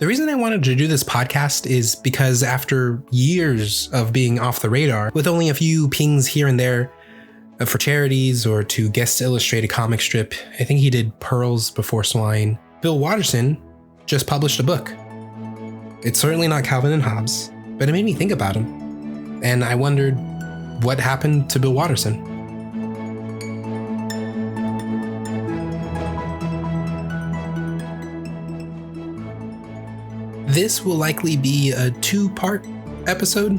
The reason I wanted to do this podcast is because after years of being off the radar, with only a few pings here and there for charities or to guest illustrate a comic strip, I think he did Pearls Before Swine, Bill Watterson just published a book. It's certainly not Calvin and Hobbes, but it made me think about him. And I wondered what happened to Bill Watterson. This will likely be a 2-part episode.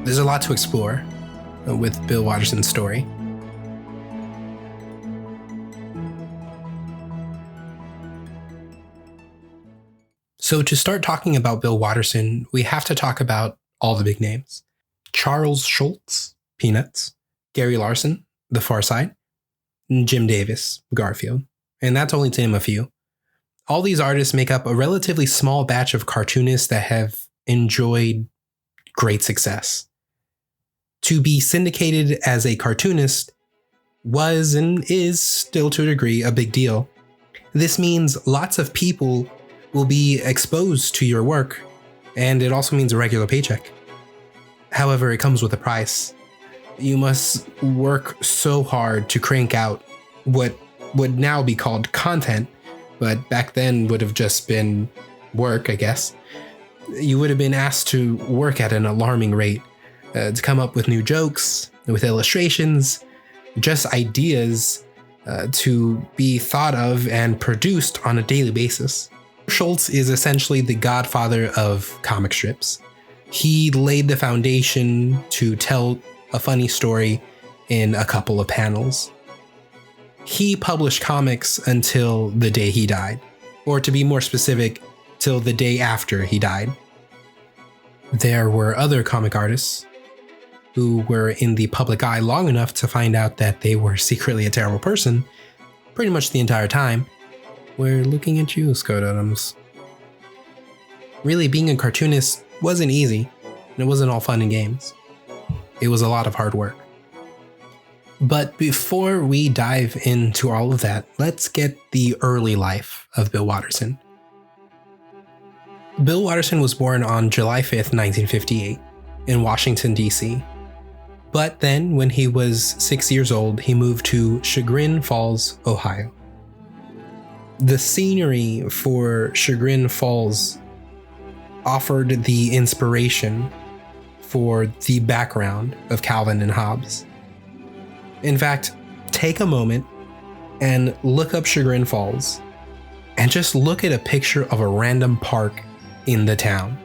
There's a lot to explore with Bill Watterson's story. So to start talking about Bill Watterson, we have to talk about all the big names. Charles Schulz, Peanuts, Gary Larson, The Far Side, and Jim Davis, Garfield. And that's only to name a few. All these artists make up a relatively small batch of cartoonists that have enjoyed great success. To be syndicated as a cartoonist was and is still to a degree a big deal. This means lots of people will be exposed to your work, and it also means a regular paycheck. However, it comes with a price. You must work so hard to crank out what would now be called content, but back then would have just been work, I guess. You would have been asked to work at an alarming rate, to come up with new jokes, with illustrations, just ideas to be thought of and produced on a daily basis. Schulz is essentially the godfather of comic strips. He laid the foundation to tell a funny story in a couple of panels. He published comics until the day he died, or to be more specific, till the day after he died. There were other comic artists who were in the public eye long enough to find out that they were secretly a terrible person pretty much the entire time. We're looking at you, Scott Adams. Really, being a cartoonist wasn't easy, and it wasn't all fun and games. It was a lot of hard work. But before we dive into all of that, let's get the early life of Bill Watterson. Bill Watterson was born on July 5th, 1958, in Washington, D.C. But then, when he was 6 years old, he moved to Chagrin Falls, Ohio. The scenery for Chagrin Falls offered the inspiration for the background of Calvin and Hobbes. In fact, take a moment and look up Chagrin Falls and just look at a picture of a random park in the town.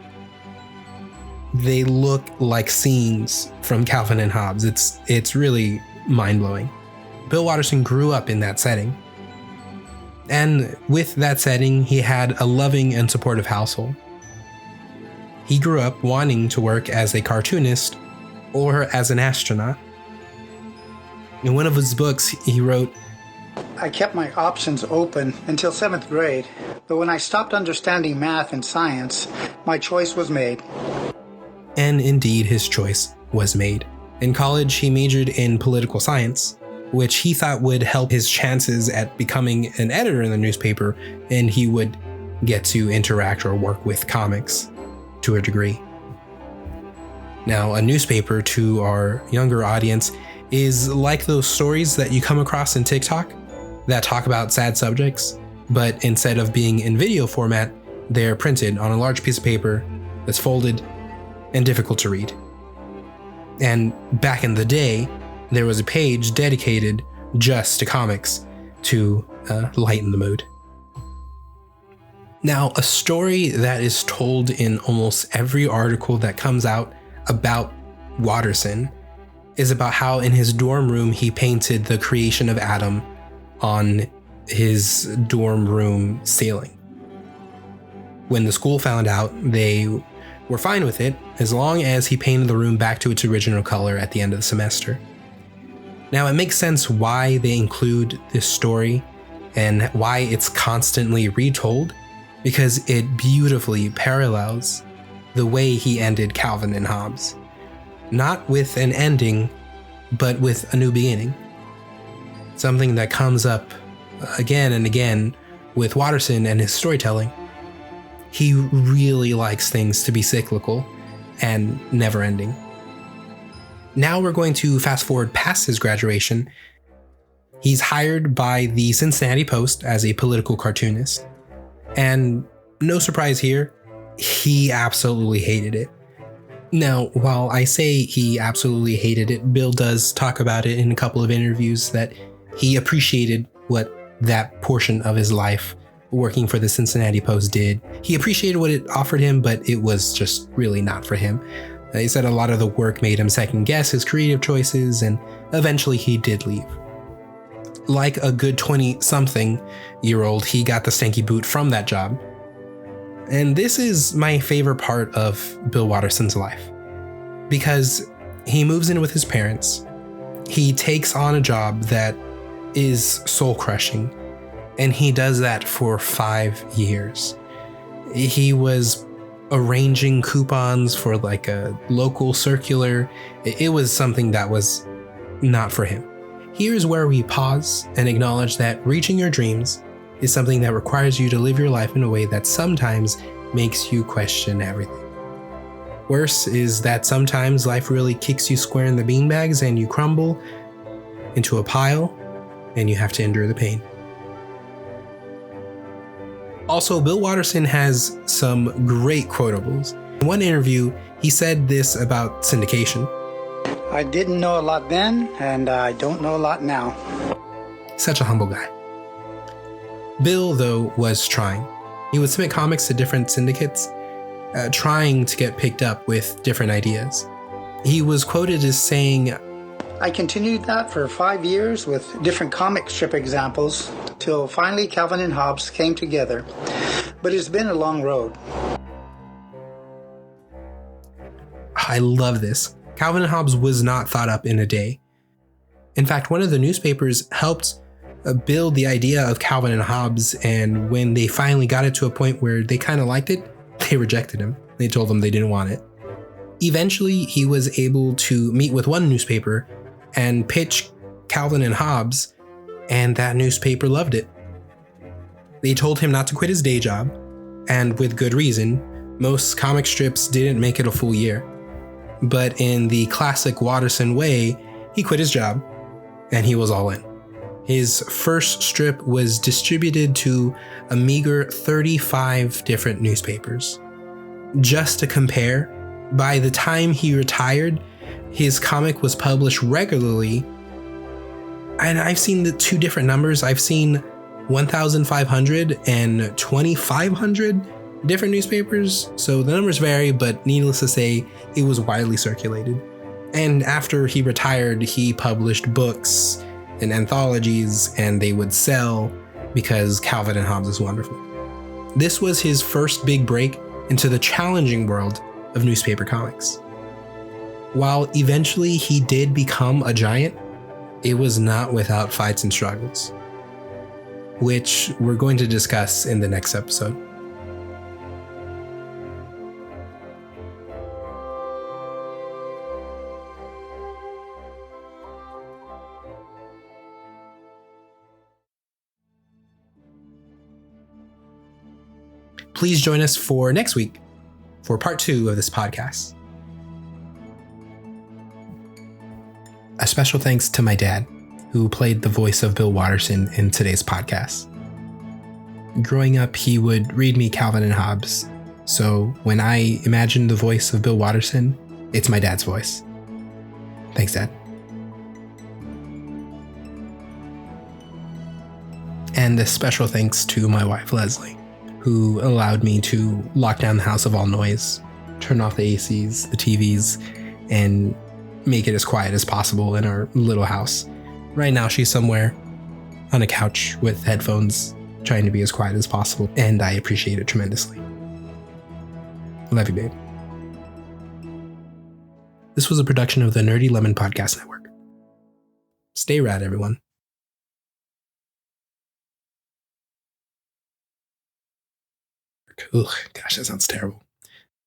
They look like scenes from Calvin and Hobbes. It's really mind-blowing. Bill Watterson grew up in that setting. And with that setting, he had a loving and supportive household. He grew up wanting to work as a cartoonist or as an astronaut. In one of his books, he wrote, I kept my options open until 7th grade, but when I stopped understanding math and science, my choice was made. And indeed, his choice was made. In college, he majored in political science, which he thought would help his chances at becoming an editor in the newspaper, and he would get to interact or work with comics to a degree. Now, a newspaper, to our younger audience, is like those stories that you come across in TikTok that talk about sad subjects, but instead of being in video format, they're printed on a large piece of paper that's folded and difficult to read. And back in the day, there was a page dedicated just to comics to lighten the mood. Now, a story that is told in almost every article that comes out about Watterson is about how in his dorm room he painted the creation of Adam on his dorm room ceiling. When the school found out, they were fine with it as long as he painted the room back to its original color at the end of the semester. Now, it makes sense why they include this story and why it's constantly retold, because it beautifully parallels the way he ended Calvin and Hobbes. Not with an ending, but with a new beginning. Something that comes up again and again with Watterson and his storytelling. He really likes things to be cyclical and never ending. Now we're going to fast forward past his graduation. He's hired by the Cincinnati Post as a political cartoonist. And no surprise here, he absolutely hated it. Now, while I say he absolutely hated it, Bill does talk about it in a couple of interviews that he appreciated what that portion of his life working for the Cincinnati Post did. He appreciated what it offered him, but it was just really not for him. He said a lot of the work made him second guess his creative choices, and eventually he did leave. Like a good 20-something-year-old, he got the stanky boot from that job. And this is my favorite part of Bill Watterson's life, because he moves in with his parents. He takes on a job that is soul-crushing, and he does that for 5 years. He was arranging coupons for like a local circular. It was something that was not for him. Here's where we pause and acknowledge that reaching your dreams is something that requires you to live your life in a way that sometimes makes you question everything. Worse is that sometimes life really kicks you square in the beanbags and you crumble into a pile and you have to endure the pain. Also, Bill Watterson has some great quotables. In one interview, he said this about syndication. I didn't know a lot then, and I don't know a lot now. Such a humble guy. Bill, though, was trying. He would submit comics to different syndicates, trying to get picked up with different ideas. He was quoted as saying, I continued that for 5 years with different comic strip examples, till finally Calvin and Hobbes came together. But it's been a long road. I love this. Calvin and Hobbes was not thought up in a day. In fact, one of the newspapers helped build the idea of Calvin and Hobbes, and when they finally got it to a point where they kind of liked it, they rejected him. They told him they didn't want it. Eventually, he was able to meet with one newspaper and pitch Calvin and Hobbes, and that newspaper loved it. They told him not to quit his day job, and with good reason. Most comic strips didn't make it a full year. But in the classic Watterson way, he quit his job, and he was all in. His first strip was distributed to a meager 35 different newspapers. Just to compare, by the time he retired, his comic was published regularly, and I've seen the two different numbers. I've seen 1,500 and 2,500 different newspapers, so the numbers vary, but needless to say, it was widely circulated. And after he retired, he published books and anthologies, and they would sell because Calvin and Hobbes is wonderful. This was his first big break into the challenging world of newspaper comics. While eventually he did become a giant, it was not without fights and struggles, which we're going to discuss in the next episode. Please join us for next week for part 2 of this podcast. A special thanks to my dad, who played the voice of Bill Watterson in today's podcast. Growing up, he would read me Calvin and Hobbes, so when I imagine the voice of Bill Watterson, it's my dad's voice. Thanks, Dad. And a special thanks to my wife, Leslie, who allowed me to lock down the house of all noise, turn off the ACs, the TVs, and make it as quiet as possible in our little house. Right now, she's somewhere on a couch with headphones, trying to be as quiet as possible, and I appreciate it tremendously. Love you, babe. This was a production of the Nerdy Lemon Podcast Network. Stay rad, everyone. Ugh, gosh, that sounds terrible.